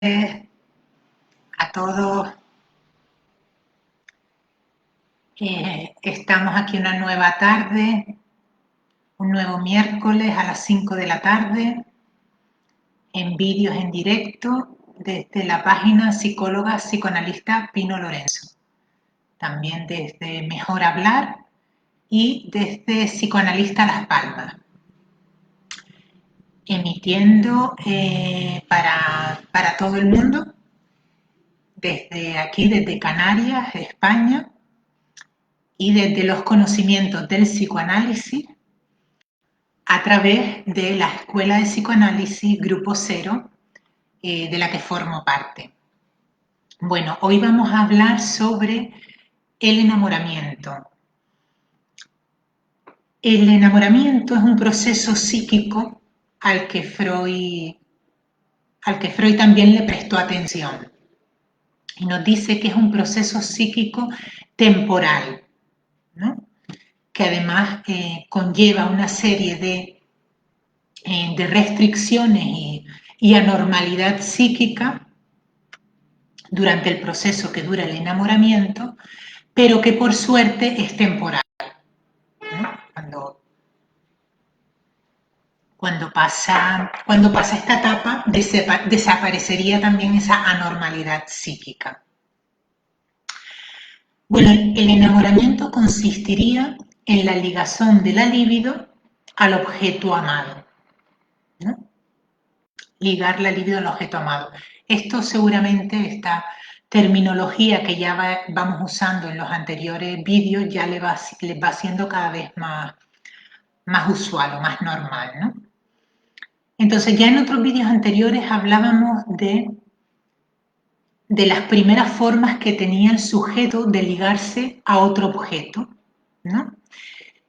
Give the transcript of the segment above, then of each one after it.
a todos. Estamos aquí una nueva tarde, un nuevo miércoles a las 5 de la tarde, en vídeos en directo desde la página psicóloga psicoanalista Pino Lorenzo. También desde Mejor Hablar y desde Psicoanalista Las Palmas. Emitiendo para todo el mundo, desde aquí, desde Canarias, España, y desde los conocimientos del psicoanálisis a través de la Escuela de Psicoanálisis Grupo Cero, de la que formo parte. Bueno, hoy vamos a hablar sobre el enamoramiento. El enamoramiento es un proceso psíquico al que Freud también le prestó atención. Y nos dice que es un proceso psíquico temporal, ¿no? Que además conlleva una serie de restricciones y anormalidad psíquica durante el proceso que dura el enamoramiento, pero que por suerte es temporal, ¿no? Cuando pasa esta etapa, desaparecería también esa anormalidad psíquica. Bueno, el enamoramiento consistiría en la ligazón de la libido al objeto amado, ¿no? Ligar la libido al objeto amado. Esto seguramente, esta terminología que ya vamos usando en los anteriores vídeos, ya les va siendo cada vez más usual o más normal, ¿no? Entonces, ya en otros vídeos anteriores hablábamos de las primeras formas que tenía el sujeto de ligarse a otro objeto, ¿no?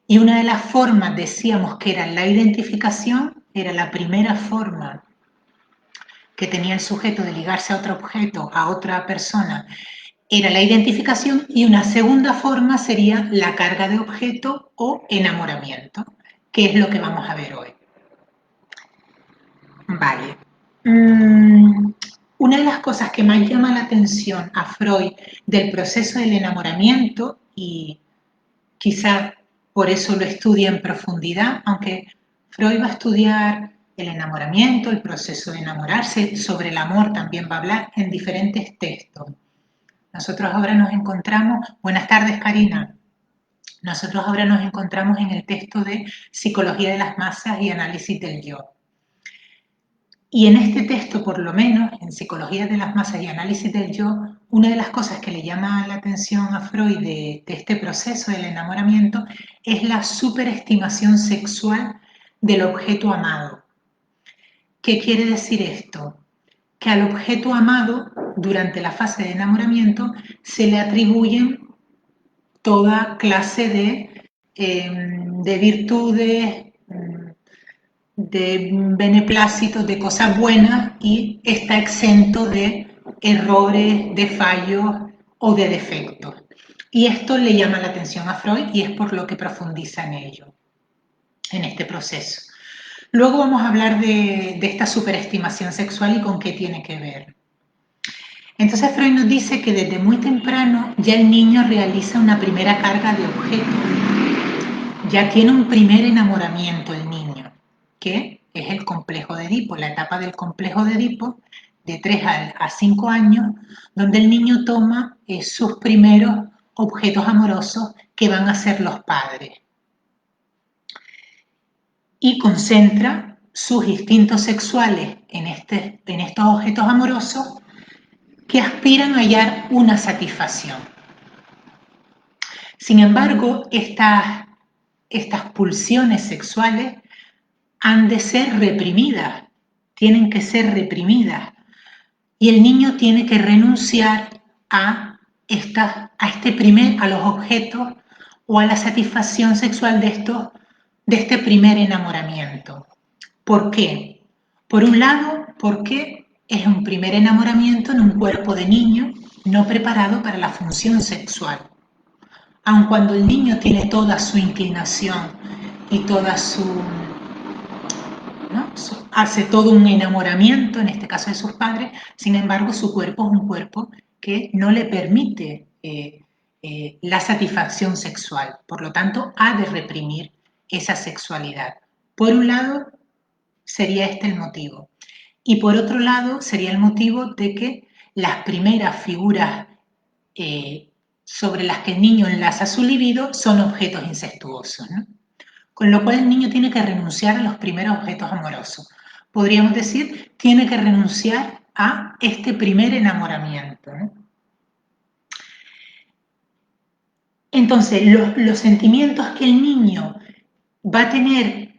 Y una de las formas, decíamos que era la identificación, era la primera forma que tenía el sujeto de ligarse a otro objeto, a otra persona, era la identificación, y una segunda forma sería la carga de objeto o enamoramiento, que es lo que vamos a ver hoy. Vale. Una de las cosas que más llama la atención a Freud del proceso del enamoramiento, y quizá por eso lo estudia en profundidad, aunque Freud va a estudiar el enamoramiento, el proceso de enamorarse, sobre el amor también va a hablar en diferentes textos. Nosotros ahora nos encontramos, buenas tardes Karina, nosotros ahora nos encontramos en el texto de Psicología de las Masas y Análisis del Yo. Y en este texto, por lo menos, en Psicología de las Masas y Análisis del Yo, una de las cosas que le llama la atención a Freud de este proceso del enamoramiento es la superestimación sexual del objeto amado. ¿Qué quiere decir esto? Que al objeto amado, durante la fase de enamoramiento, se le atribuyen toda clase de virtudes, de beneplácitos, de cosas buenas, y está exento de errores, de fallos o de defectos. Y esto le llama la atención a Freud y es por lo que profundiza en ello, en este proceso. Luego vamos a hablar de esta superestimación sexual y con qué tiene que ver. Entonces Freud nos dice que desde muy temprano ya el niño realiza una primera carga de objetos, ya tiene un primer enamoramiento el niño, que es el complejo de Edipo, la etapa del complejo de Edipo, de 3 a 5 años, donde el niño toma sus primeros objetos amorosos que van a ser los padres y concentra sus instintos sexuales en estos objetos amorosos que aspiran a hallar una satisfacción. Sin embargo, estas pulsiones sexuales han de ser reprimidas, tienen que ser reprimidas, y el niño tiene que renunciar a los objetos o a la satisfacción sexual de este primer enamoramiento. ¿Por qué? Por un lado, porque es un primer enamoramiento en un cuerpo de niño no preparado para la función sexual. Aun cuando el niño tiene toda su inclinación y toda hace todo un enamoramiento, en este caso de sus padres, sin embargo su cuerpo es un cuerpo que no le permite la satisfacción sexual, por lo tanto ha de reprimir esa sexualidad. Por un lado sería este el motivo y por otro lado sería el motivo de que las primeras figuras sobre las que el niño enlaza su libido son objetos incestuosos, ¿no? Con lo cual el niño tiene que renunciar a los primeros objetos amorosos. Podríamos decir, tiene que renunciar a este primer enamoramiento, ¿no? Entonces, los sentimientos que el niño va a tener,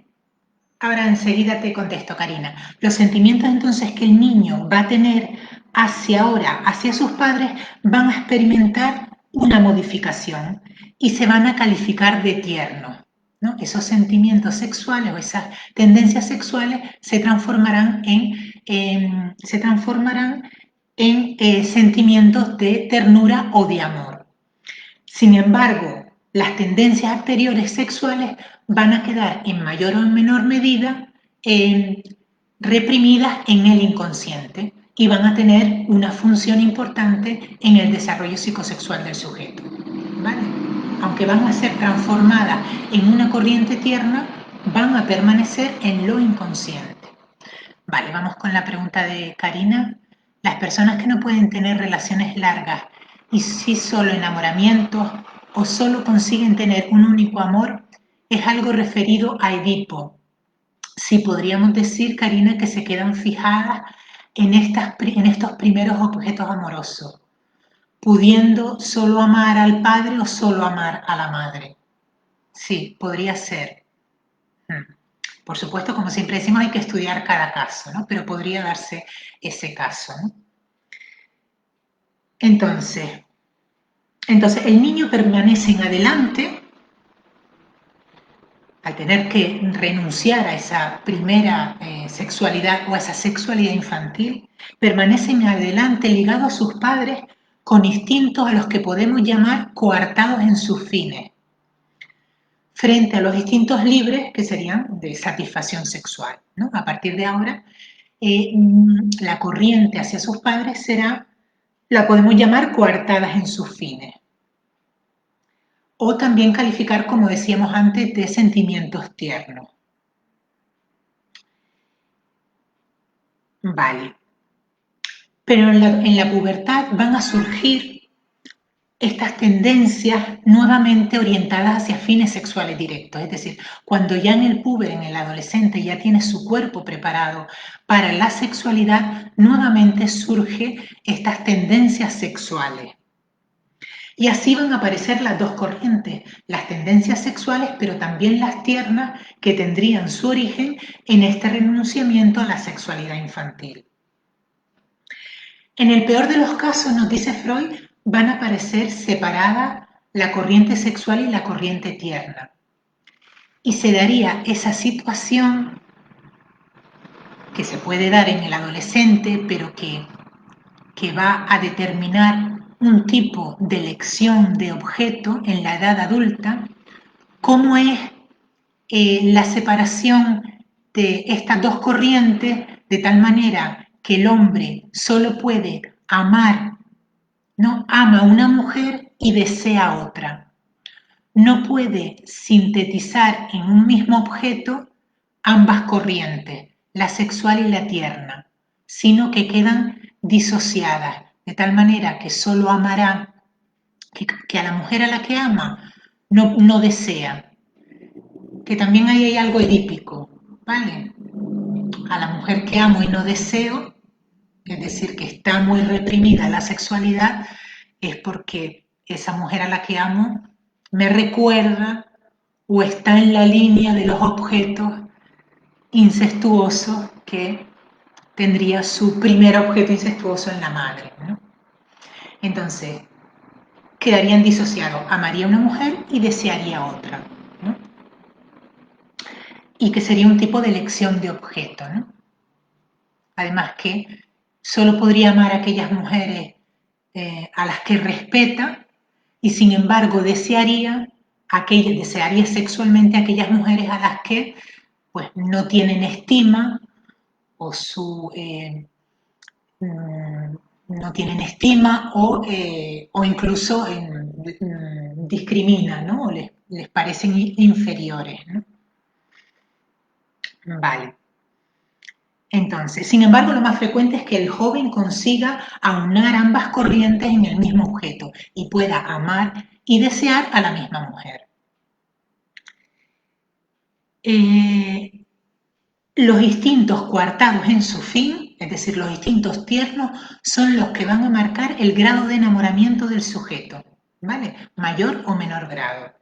ahora enseguida te contesto, Karina, los sentimientos entonces que el niño va a tener hacia sus padres, van a experimentar una modificación y se van a calificar de tiernos, ¿no? Esos sentimientos sexuales o esas tendencias sexuales se transformarán en sentimientos de ternura o de amor. Sin embargo, las tendencias anteriores sexuales van a quedar en mayor o en menor medida reprimidas en el inconsciente y van a tener una función importante en el desarrollo psicosexual del sujeto, ¿vale? Aunque van a ser transformadas en una corriente tierna, van a permanecer en lo inconsciente. Vale, vamos con la pregunta de Karina. Las personas que no pueden tener relaciones largas y sí solo enamoramientos o solo consiguen tener un único amor, es algo referido a Edipo. Sí, podríamos decir, Karina, que se quedan fijadas en estos primeros objetos amorosos, pudiendo solo amar al padre o solo amar a la madre. Sí, podría ser. Por supuesto, como siempre decimos, hay que estudiar cada caso, ¿no? Pero podría darse ese caso, ¿no? Entonces, el niño permanece en adelante, al tener que renunciar a esa primera sexualidad o a esa sexualidad infantil, permanece en adelante ligado a sus padres con instintos a los que podemos llamar coartados en sus fines, frente a los instintos libres que serían de satisfacción sexual, ¿no? A partir de ahora, la corriente hacia sus padres la podemos llamar coartadas en sus fines. O también calificar, como decíamos antes, de sentimientos tiernos. Vale. Pero en la pubertad van a surgir estas tendencias nuevamente orientadas hacia fines sexuales directos. Es decir, cuando ya en el puber, en el adolescente, ya tiene su cuerpo preparado para la sexualidad, nuevamente surgen estas tendencias sexuales. Y así van a aparecer las dos corrientes, las tendencias sexuales, pero también las tiernas, que tendrían su origen en este renunciamiento a la sexualidad infantil. En el peor de los casos, nos dice Freud, van a aparecer separadas la corriente sexual y la corriente tierna. Y se daría esa situación que se puede dar en el adolescente, pero que va a determinar un tipo de elección de objeto en la edad adulta, cómo es la separación de estas dos corrientes, de tal manera que el hombre solo puede amar, no ama a una mujer y desea a otra. No puede sintetizar en un mismo objeto ambas corrientes, la sexual y la tierna, sino que quedan disociadas, de tal manera que solo amará, que a la mujer a la que ama no desea, que también ahí hay algo edípico, ¿vale? A la mujer que amo y no deseo, es decir, que está muy reprimida la sexualidad, es porque esa mujer a la que amo me recuerda o está en la línea de los objetos incestuosos que tendría su primer objeto incestuoso en la madre, ¿no? Entonces, quedarían disociados, amaría a una mujer y desearía a otra, ¿no? Y que sería un tipo de elección de objeto, ¿no? Además que solo podría amar a aquellas mujeres a las que respeta y sin embargo desearía sexualmente a aquellas mujeres a las que pues no tienen estima no tienen estima o incluso discriminan, ¿no? O les parecen inferiores, ¿no? Vale. Entonces, sin embargo, lo más frecuente es que el joven consiga aunar ambas corrientes en el mismo objeto y pueda amar y desear a la misma mujer. Los instintos coartados en su fin, es decir, los instintos tiernos, son los que van a marcar el grado de enamoramiento del sujeto, ¿vale? Mayor o menor grado.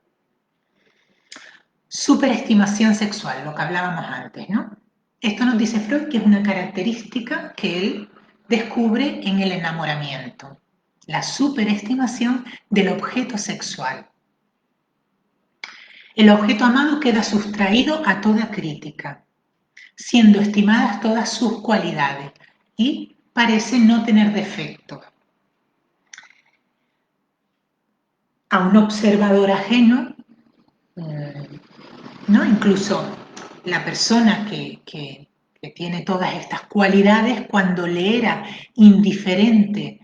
Superestimación sexual, lo que hablábamos antes, ¿no? Esto nos dice Freud que es una característica que él descubre en el enamoramiento, la superestimación del objeto sexual. El objeto amado queda sustraído a toda crítica, siendo estimadas todas sus cualidades y parece no tener defectos. A un observador ajeno, ¿no? Incluso la persona que tiene todas estas cualidades, cuando le era indiferente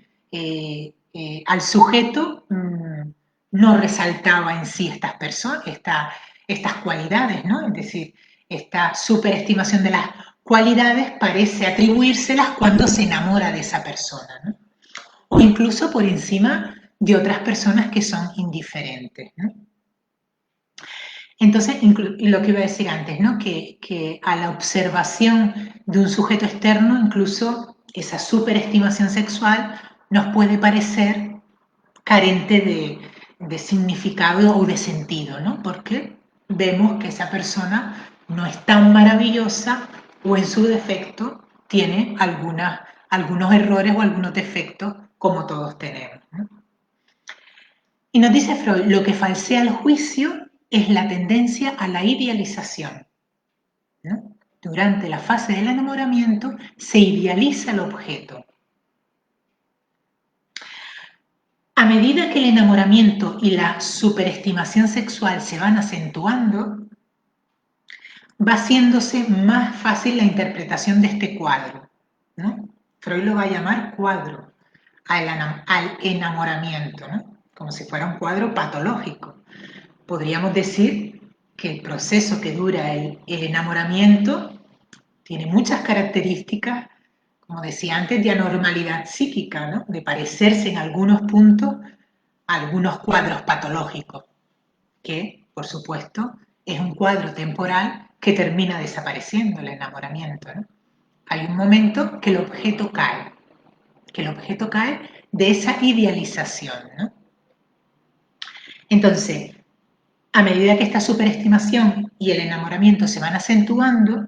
al sujeto, no resaltaba en sí estas personas, estas cualidades, ¿no? Es decir, esta superestimación de las cualidades parece atribuírselas cuando se enamora de esa persona, ¿no? O incluso por encima de otras personas que son indiferentes, ¿no? Entonces, lo que iba a decir antes, ¿no? Que a la observación de un sujeto externo, incluso esa superestimación sexual nos puede parecer carente de significado o de sentido, ¿no? Porque vemos que esa persona no es tan maravillosa o en su defecto tiene algunos errores o algunos defectos como todos tenemos, ¿no? Y nos dice Freud, lo que falsea el juicio es la tendencia a la idealización, ¿no? Durante la fase del enamoramiento se idealiza el objeto. A medida que el enamoramiento y la superestimación sexual se van acentuando, va haciéndose más fácil la interpretación de este cuadro, ¿no? Freud lo va a llamar cuadro al enamoramiento, ¿no? Como si fuera un cuadro patológico. Podríamos decir que el proceso que dura el enamoramiento tiene muchas características, como decía antes, de anormalidad psíquica, ¿no? De parecerse en algunos puntos a algunos cuadros patológicos, que, por supuesto, es un cuadro temporal que termina desapareciendo el enamoramiento, ¿no? Hay un momento que el objeto cae de esa idealización, ¿no? Entonces, a medida que esta superestimación y el enamoramiento se van acentuando,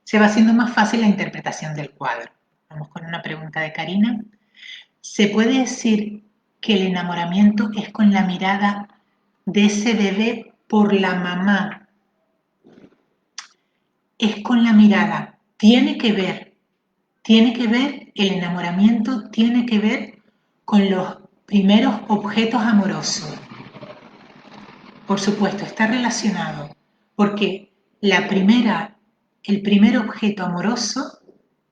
se va haciendo más fácil la interpretación del cuadro. Vamos con una pregunta de Karina. ¿Se puede decir que el enamoramiento es con la mirada de ese bebé por la mamá? Es con la mirada. Tiene que ver, el enamoramiento tiene que ver con los primeros objetos amorosos. Por supuesto, está relacionado, porque el primer objeto amoroso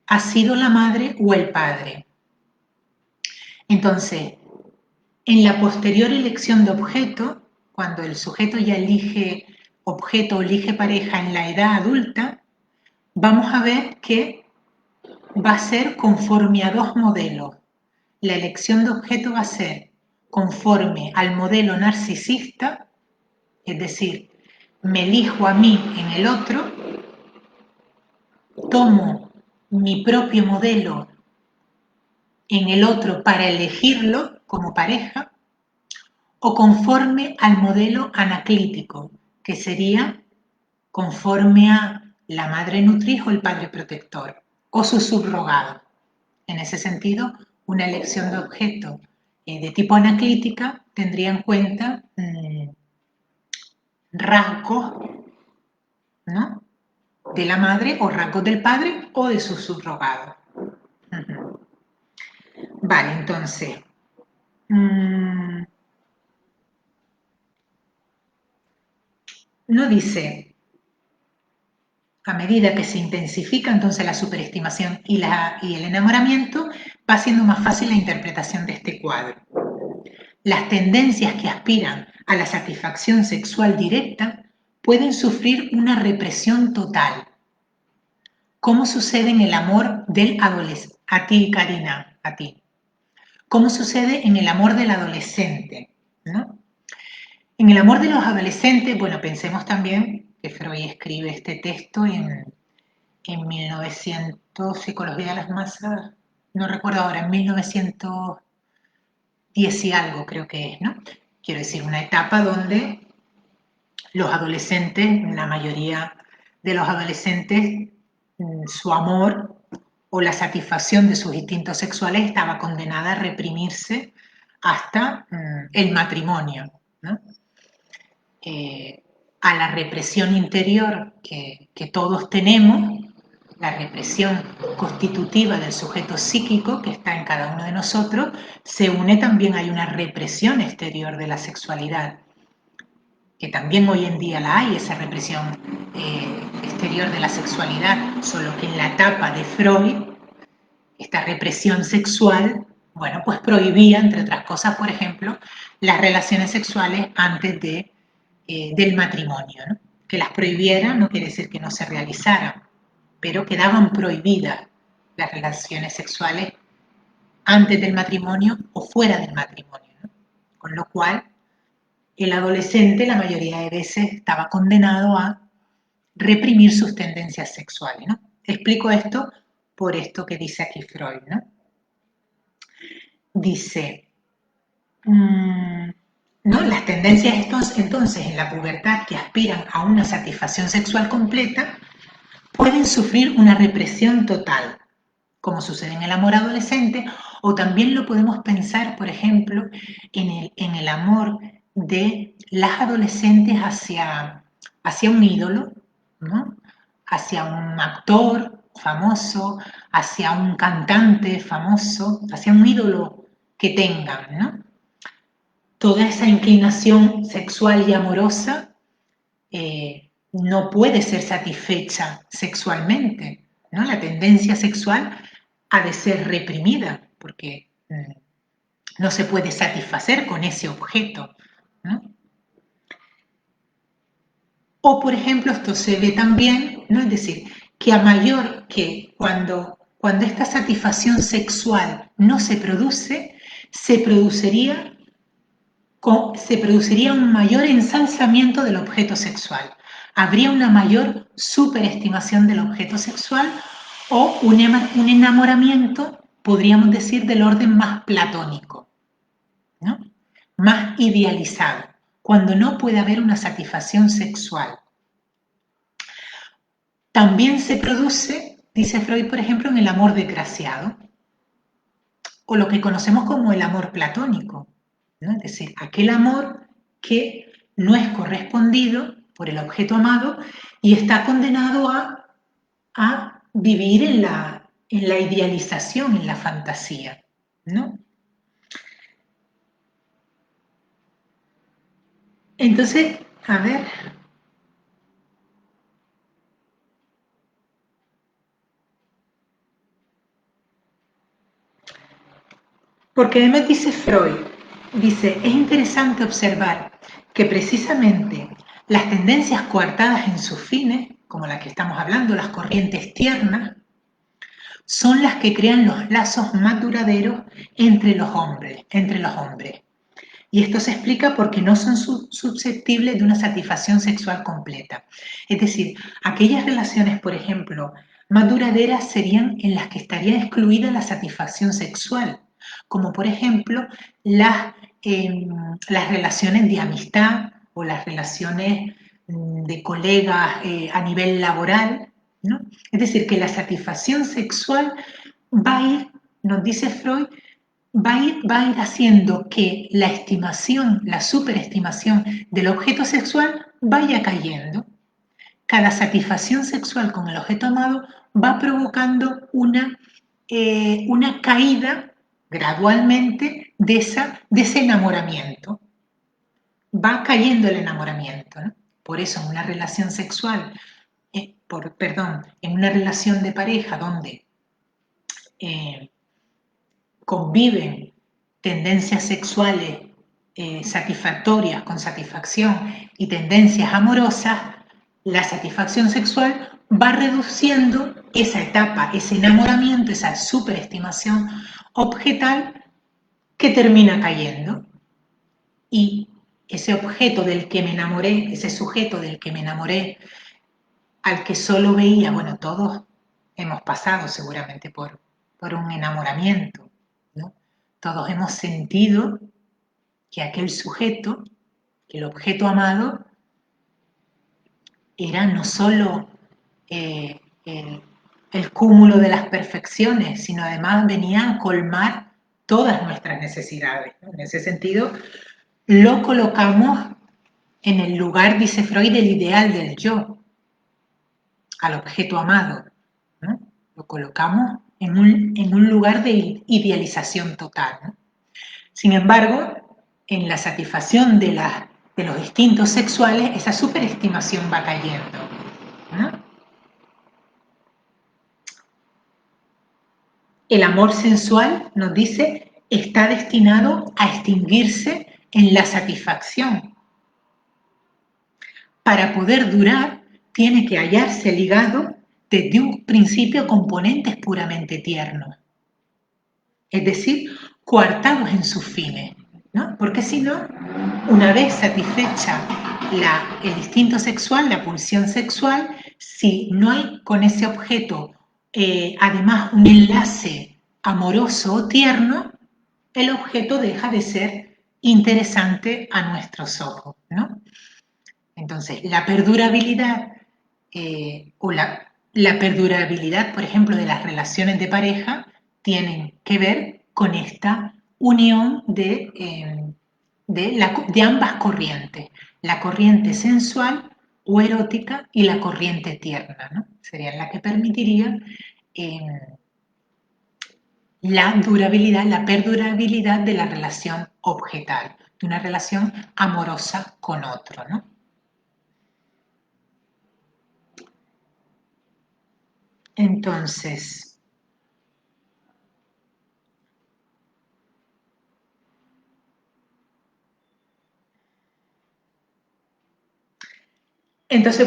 ha sido la madre o el padre. Entonces, en la posterior elección de objeto, cuando el sujeto ya elige objeto o elige pareja en la edad adulta, vamos a ver que va a ser conforme a dos modelos. La elección de objeto va a ser conforme al modelo narcisista, es decir, me elijo a mí en el otro, tomo mi propio modelo en el otro para elegirlo como pareja, o conforme al modelo anaclítico, que sería conforme a la madre nutriz o el padre protector, o su subrogado. En ese sentido, una elección de objeto de tipo anaclítica tendría en cuenta rasgos, ¿no?, de la madre o rasgos del padre o de su subrogado. Vale, entonces, no dice, a medida que se intensifica entonces la superestimación y el enamoramiento, va siendo más fácil la interpretación de este cuadro. Las tendencias que aspiran a la satisfacción sexual directa pueden sufrir una represión total. ¿Cómo sucede en el amor del adolescente? A ti, Karina, a ti. ¿Cómo sucede en el amor del adolescente? ¿No? En el amor de los adolescentes, bueno, pensemos también que Freud escribe este texto en 1900, Psicología de las Masas, no recuerdo ahora, en 1910 y algo creo que es, ¿no? Quiero decir, una etapa donde los adolescentes, la mayoría de los adolescentes, su amor o la satisfacción de sus instintos sexuales estaba condenada a reprimirse hasta el matrimonio, ¿no? A la represión interior que todos tenemos, la represión constitutiva del sujeto psíquico que está en cada uno de nosotros, se une también, hay una represión exterior de la sexualidad, que también hoy en día la hay, esa represión exterior de la sexualidad, solo que en la etapa de Freud, esta represión sexual, bueno, pues prohibía, entre otras cosas, por ejemplo, las relaciones sexuales antes del matrimonio, ¿no? Que las prohibiera no quiere decir que no se realizaran, pero quedaban prohibidas las relaciones sexuales antes del matrimonio o fuera del matrimonio, ¿no? Con lo cual, el adolescente la mayoría de veces estaba condenado a reprimir sus tendencias sexuales, ¿no? Explico esto por esto que dice aquí Freud, ¿no? Dice, ¿no? Las tendencias entonces en la pubertad que aspiran a una satisfacción sexual completa pueden sufrir una represión total, como sucede en el amor adolescente, o también lo podemos pensar, por ejemplo, en el amor de las adolescentes hacia un ídolo, ¿no? Hacia un actor famoso, hacia un cantante famoso, hacia un ídolo que tengan, ¿no? Toda esa inclinación sexual y amorosa no puede ser satisfecha sexualmente, ¿no? La tendencia sexual ha de ser reprimida porque no se puede satisfacer con ese objeto, ¿no? O, por ejemplo, esto se ve también, ¿no? Es decir, que a mayor que cuando esta satisfacción sexual no se produce, se produciría un mayor ensalzamiento del objeto sexual. Habría una mayor superestimación del objeto sexual o un enamoramiento, podríamos decir, del orden más platónico, ¿no? Más idealizado, cuando no puede haber una satisfacción sexual. También se produce, dice Freud, por ejemplo, en el amor desgraciado, o lo que conocemos como el amor platónico, ¿no? Es decir, aquel amor que no es correspondido por el objeto amado y está condenado a vivir en la idealización, en la fantasía, ¿no? Entonces, a ver. Porque además dice Freud, dice, es interesante observar que precisamente las tendencias coartadas en sus fines, como la que estamos hablando, las corrientes tiernas, son las que crean los lazos más duraderos entre los hombres. Y esto se explica porque no son susceptibles de una satisfacción sexual completa. Es decir, aquellas relaciones, por ejemplo, más duraderas serían en las que estaría excluida la satisfacción sexual, como por ejemplo las relaciones de amistad o las relaciones de colegas a nivel laboral, ¿no? Es decir, que la satisfacción sexual va a ir, nos dice Freud, va a ir haciendo que la estimación, la superestimación del objeto sexual vaya cayendo. Cada satisfacción sexual con el objeto amado va provocando una caída gradualmente de ese enamoramiento. Va cayendo el enamoramiento, ¿no? Por eso en una relación sexual en una relación de pareja donde conviven tendencias sexuales satisfactorias con satisfacción y tendencias amorosas, la satisfacción sexual va reduciendo esa etapa, ese enamoramiento, esa superestimación objetal que termina cayendo. Y ese objeto del que me enamoré, ese sujeto del que me enamoré, al que solo veía, bueno, todos hemos pasado seguramente por un enamoramiento, ¿no? Todos hemos sentido que aquel sujeto, el objeto amado, era no solo el cúmulo de las perfecciones, sino además venía a colmar todas nuestras necesidades, ¿no? En ese sentido, lo colocamos en el lugar, dice Freud, del ideal del yo, al objeto amado, ¿no? Lo colocamos en un lugar de idealización total, ¿no? Sin embargo, en la satisfacción de los instintos sexuales, esa superestimación va cayendo, ¿no? El amor sensual, nos dice, está destinado a extinguirse en la satisfacción. Para poder durar, tiene que hallarse ligado desde un principio a componentes puramente tiernos, es decir, coartados en sus fines, ¿no? Porque si no, una vez satisfecha el instinto sexual, la pulsión sexual, si no hay con ese objeto además un enlace amoroso o tierno, el objeto deja de ser interesante a nuestros ojos, ¿no? Entonces, la perdurabilidad o la perdurabilidad, por ejemplo, de las relaciones de pareja tienen que ver con esta unión de ambas corrientes, la corriente sensual o erótica y la corriente tierna, ¿no? Serían las que permitirían la durabilidad, la perdurabilidad de la relación objetal, de una relación amorosa con otro, ¿no? Entonces,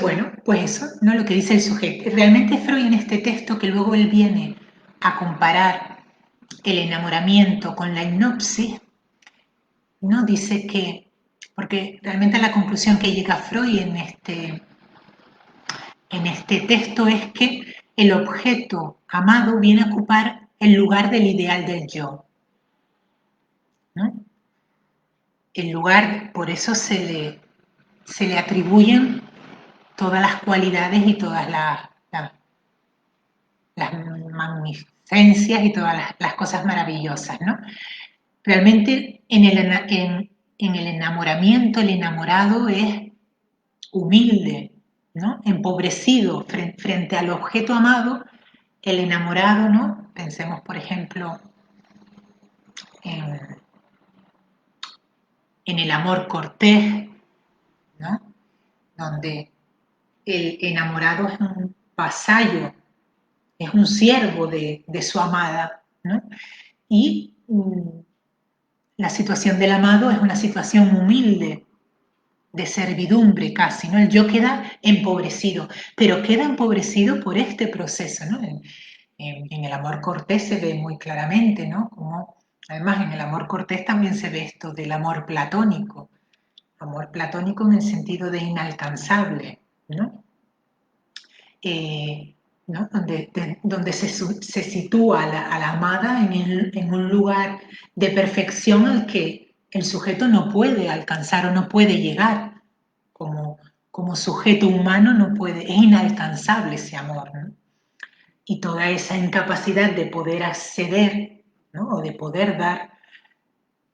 bueno, pues eso, ¿no? Lo que dice el sujeto. Realmente Freud en este texto, que luego él viene a comparar el enamoramiento con la hipnosis, ¿no? Dice que, porque realmente la conclusión que llega Freud en este texto es que el objeto amado viene a ocupar el lugar del ideal del yo, ¿no? El lugar, por eso se le atribuyen todas las cualidades y todas las magnificencias y todas las cosas maravillosas, ¿no? Realmente en el enamoramiento, el enamorado es humilde, ¿no? Empobrecido frente al objeto amado, el enamorado, ¿no? Pensemos, por ejemplo, en, en el amor cortés, ¿no? Donde el enamorado es un vasallo, es un siervo de su amada, ¿no? Y la situación del amado es una situación humilde, de servidumbre casi, ¿no? El yo queda empobrecido, pero queda empobrecido por este proceso, ¿no? En el amor cortés se ve muy claramente, ¿no? Como, además, en el amor cortés también se ve esto del amor platónico en el sentido de inalcanzable, ¿no? ¿No? Donde se sitúa a la amada en un lugar de perfección al que el sujeto no puede alcanzar o no puede llegar. Como sujeto humano no puede, es inalcanzable ese amor, ¿no? Y toda esa incapacidad de poder acceder, ¿no? O de poder dar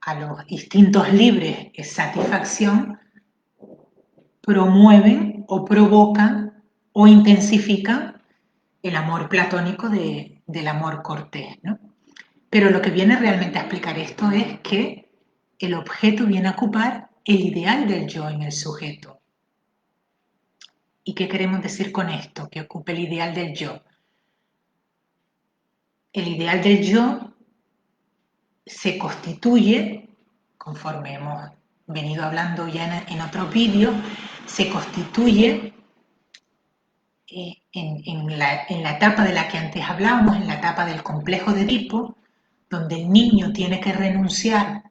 a los instintos libres satisfacción, promueven o provocan o intensifican el amor platónico del amor cortés, ¿no? Pero lo que viene realmente a explicar esto es que el objeto viene a ocupar el ideal del yo en el sujeto. ¿Y qué queremos decir con esto? Que ocupe el ideal del yo. El ideal del yo se constituye, conforme hemos venido hablando ya en otros vídeos, se constituye en la etapa de la que antes hablábamos, en la etapa del complejo de Edipo, donde el niño tiene que renunciar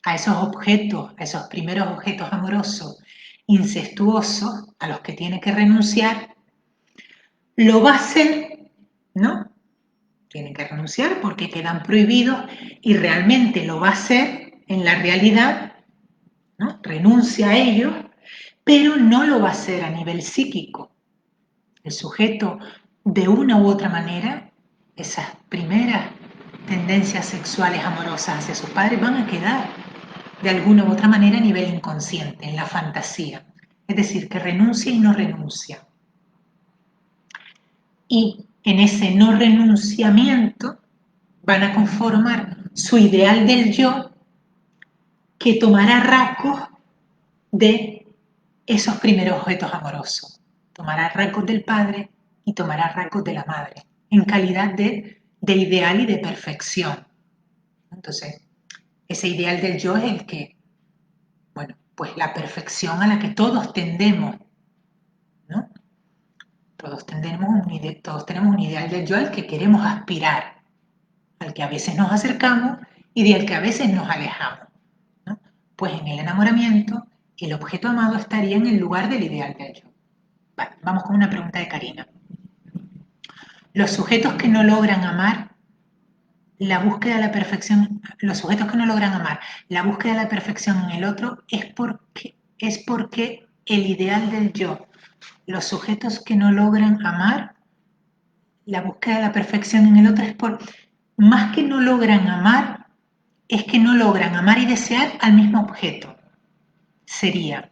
a esos objetos, a esos primeros objetos amorosos incestuosos a los que tiene que renunciar, lo va a hacer, ¿no? Tiene que renunciar porque quedan prohibidos y realmente lo va a hacer en la realidad, ¿no? Renuncia a ellos, pero no lo va a hacer a nivel psíquico. El sujeto, de una u otra manera, esas primeras tendencias sexuales amorosas hacia sus padres van a quedar de alguna u otra manera a nivel inconsciente, en la fantasía. Es decir, que renuncia y no renuncia. Y en ese no renunciamiento van a conformar su ideal del yo, que tomará rasgos de esos primeros objetos amorosos. Tomará rasgos del padre y tomará rasgos de la madre, en calidad de ideal y de perfección. Entonces, ese ideal del yo es el que, bueno, pues la perfección a la que todos tendemos, ¿no? Todos tenemos un ideal del yo al que queremos aspirar, al que a veces nos acercamos y del que a veces nos alejamos, ¿no? Pues en el enamoramiento, el objeto amado estaría en el lugar del ideal del yo. Vale, vamos con una pregunta de Karina. Los sujetos que no logran amar, la búsqueda de la perfección, los sujetos que no logran amar, la búsqueda de la perfección en el otro es porque el ideal del yo, los sujetos que no logran amar, la búsqueda de la perfección en el otro es por, más que no logran amar, es que no logran amar y desear al mismo objeto. Sería,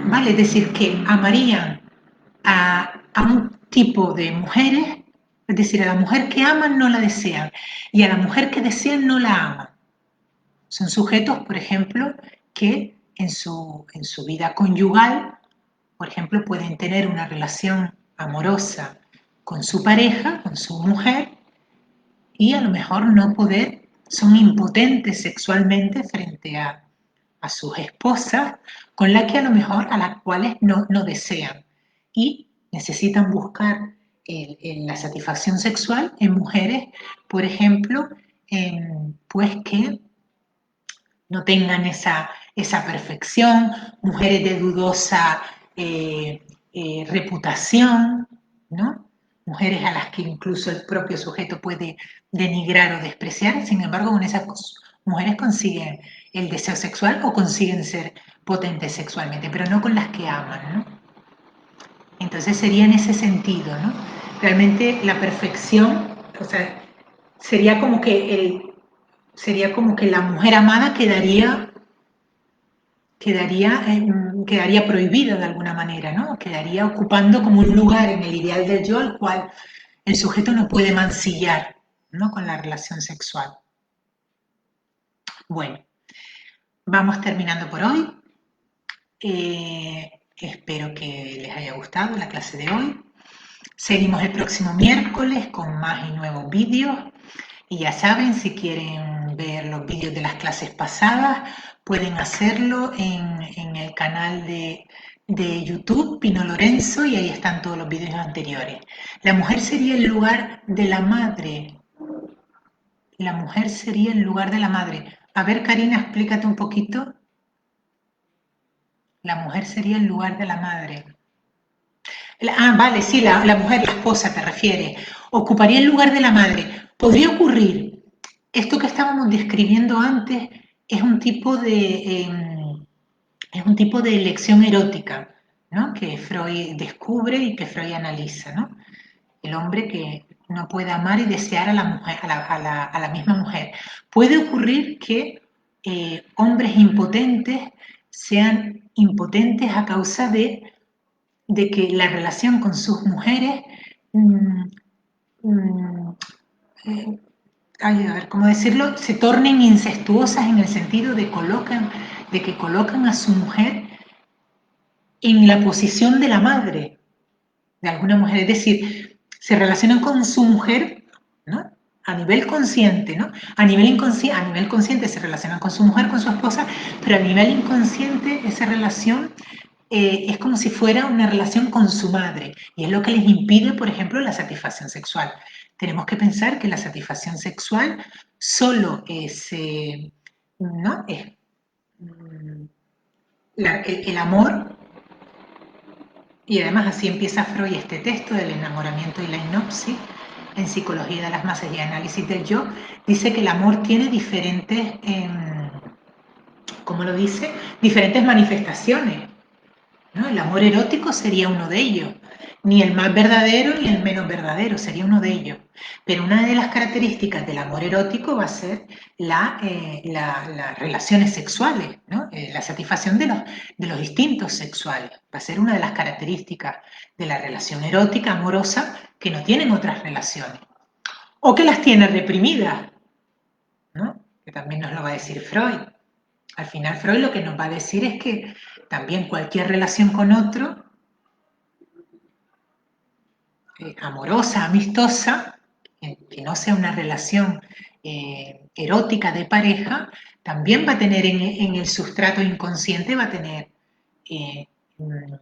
¿vale? Es decir, que amarían a un tipo de mujeres, es decir, a la mujer que aman no la desean y a la mujer que desean no la aman. Son sujetos, por ejemplo, que en su vida conyugal, por ejemplo, pueden tener una relación amorosa con su pareja, con su mujer, y a lo mejor no poder, son impotentes sexualmente frente a sus esposas, con las que a lo mejor a las cuales no desean. Y necesitan buscar la satisfacción sexual en mujeres, por ejemplo, pues que no tengan esa perfección, mujeres de dudosa reputación, ¿no? Mujeres a las que incluso el propio sujeto puede denigrar o despreciar, sin embargo, con esas mujeres consiguen el deseo sexual o consiguen ser potentes sexualmente, pero no con las que aman, ¿no? Entonces sería en ese sentido, ¿no? Realmente la perfección, o sea, sería como que la mujer amada quedaría prohibida de alguna manera, ¿no? Quedaría ocupando como un lugar en el ideal del yo al cual el sujeto no puede mancillar, ¿no? Con la relación sexual. Bueno, vamos terminando por hoy. Espero que les haya gustado la clase de hoy. Seguimos el próximo miércoles con más y nuevos vídeos. Y ya saben, si quieren ver los vídeos de las clases pasadas, pueden hacerlo en el canal de YouTube, Pino Lorenzo, y ahí están todos los vídeos anteriores. La mujer sería el lugar de la madre. La mujer sería el lugar de la madre. A ver, Karina, explícate un poquito. La mujer sería el lugar de la madre. Vale, sí, la mujer, la esposa te refieres. Ocuparía el lugar de la madre. Podría ocurrir. Esto que estábamos describiendo antes es un tipo de elección erótica, ¿no? Que Freud descubre y que Freud analiza, ¿no? El hombre que no puede amar y desear a la mujer, a la misma mujer. Puede ocurrir que hombres impotentes sean impotentes a causa de que la relación con sus mujeres mm, mm, a ver, ¿cómo decirlo? Se tornen incestuosas en el sentido de que colocan a su mujer en la posición de la madre de alguna mujer, es decir, se relacionan con su mujer, ¿no? A nivel consciente, ¿no? A nivel consciente se relacionan con su mujer, con su esposa, pero a nivel inconsciente esa relación es como si fuera una relación con su madre y es lo que les impide, por ejemplo, la satisfacción sexual. Tenemos que pensar que la satisfacción sexual solo es, ¿no? Es el amor. Y además así empieza Freud este texto del enamoramiento y la hipnosis en Psicología de las Masas y Análisis del Yo. Dice que el amor tiene diferentes, ¿cómo lo dice? Diferentes manifestaciones, ¿no? El amor erótico sería uno de ellos. Ni el más verdadero ni el menos verdadero, sería uno de ellos. Pero una de las características del amor erótico va a ser las relaciones sexuales, ¿no? La satisfacción de los instintos sexuales. Va a ser una de las características de la relación erótica, amorosa, que no tienen otras relaciones. O que las tiene reprimidas, ¿no? Que también nos lo va a decir Freud. Al final Freud lo que nos va a decir es que también cualquier relación con otro, amorosa, amistosa, que no sea una relación erótica de pareja, también va a tener en el sustrato inconsciente, eh, mm,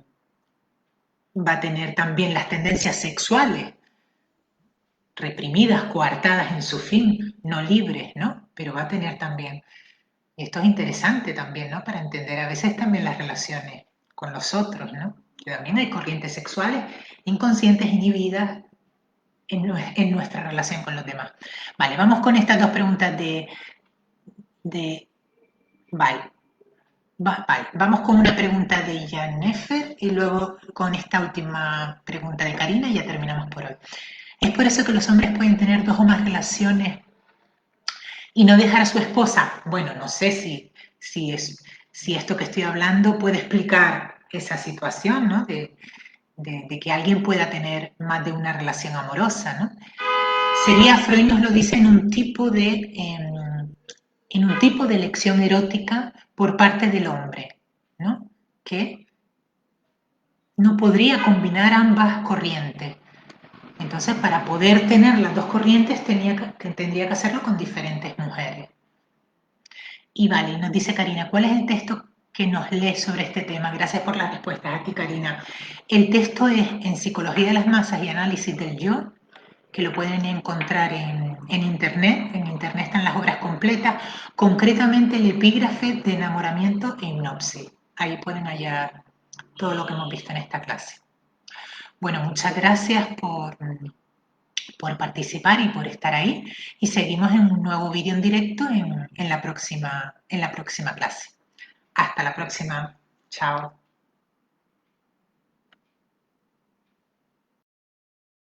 va a tener también las tendencias sexuales reprimidas, coartadas en su fin, no libres, ¿no? Pero va a tener también. Y esto es interesante también, ¿no? Para entender a veces también las relaciones con los otros, ¿no? Que también hay corrientes sexuales inconscientes, inhibidas en nuestra relación con los demás. Vale, vamos con estas dos preguntas de vale. Vale, vamos con una pregunta de Jan Nefer y luego con esta última pregunta de Karina y ya terminamos por hoy. Es por eso que los hombres pueden tener dos o más relaciones y no dejar a su esposa. Bueno, no sé si esto que estoy hablando puede explicar esa situación, ¿no? De que alguien pueda tener más de una relación amorosa, ¿no? Sería, Freud nos lo dice, en un tipo de elección erótica por parte del hombre, ¿no? Que no podría combinar ambas corrientes. Entonces, para poder tener las dos corrientes, tendría que hacerlo con diferentes mujeres. Y vale, nos dice Karina, ¿cuál es el texto que nos lee sobre este tema? Gracias por las respuestas a ti, Karina. El texto es en Psicología de las Masas y Análisis del Yo, que lo pueden encontrar en Internet. En Internet están las obras completas, concretamente el epígrafe de enamoramiento e hipnosis. Ahí pueden hallar todo lo que hemos visto en esta clase. Bueno, muchas gracias por participar y por estar ahí. Y seguimos en un nuevo vídeo en directo en la próxima clase. Hasta la próxima. Chao.